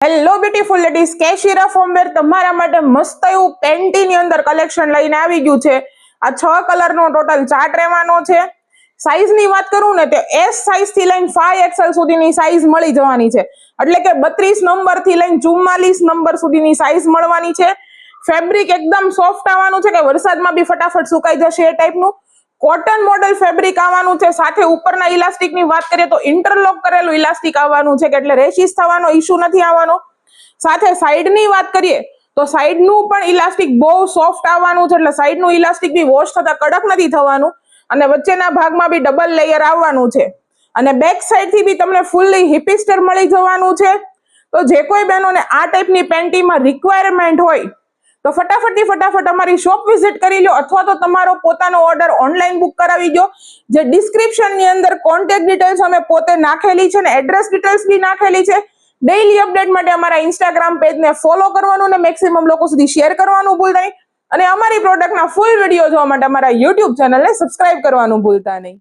Hello beautiful ladies, કેશીરા ફોર્મવેર તમારા માટે મસ્ત એવું પેન્ટીની અંદર કલેક્શન લઈને આવી ગયું છે. આ 6 કલરનો ટોટલ ચાર્ટ રહેવાનો છે. સાઈઝની વાત કરું ને તો એસ સાઈઝ થી લઈને 5XL સુધીની સાઈઝ મળી જવાની છે. એટલે કે 32 નંબર થી લઈને 44 નંબર સુધીની સાઈઝ મળવાની છે. ફેબ્રિક એકદમ સોફ્ટ આવવાનું છે કે વરસાદમાં બી ફટાફટ સુકાઈ જશે એ ટાઈપનું કોટન મોડેલ ફેબ્રિક આવવાનું છે. સાથે ઉપરના ઇલાસ્ટિકની વાત કરીએ તો ઇન્ટરલોક કરેલું ઇલાસ્ટિક આવવાનું છે કે એટલે રેશિસ થવાનો ઇશ્યુ નથી આવવાનો. સાથે સાઈડની વાત કરીએ તો સાઈડનું પણ ઇલાસ્ટિક બહુ સોફ્ટ આવવાનું છે એટલે સાઈડનું ઇલાસ્ટિક બી વોશ થતા કડક નથી થવાનું અને વચ્ચેના ભાગમાં બી ડબલ લેયર આવવાનું છે. અને બેક સાઈડથી બી તમને ફૂલ્લી હિપિસ્ટર મળી જવાનું છે. તો જે કોઈ બહેનોને આ ટાઈપની પેન્ટીમાં રિક્વાયરમેન્ટ હોય તો ફટાફટ અમારી શોપ વિઝિટ કરી લો અથવા તો તમારો પોતાનો ઓર્ડર ઓનલાઈન બુક કરાવી દો. જે ડિસ્ક્રિપ્શનની અંદર કોન્ટેક્ટ ડિટેલ્સ અમે પોતે નાખેલી છે ને એડ્રેસ ડિટેલ્સ બી નાખેલી છે. ડેઈલી અપડેટ માટે અમારા ઇન્સ્ટાગ્રામ પેજને ફોલો કરવાનું ને મેક્સિમમ લોકો સુધી શેર કરવાનું ભૂલતા નહીં અને અમારી પ્રોડક્ટના ફૂલ વિડીયો જોવા માટે અમારા યુટ્યુબ ચેનલને સબસ્ક્રાઇબ કરવાનું ભૂલતા નહીં.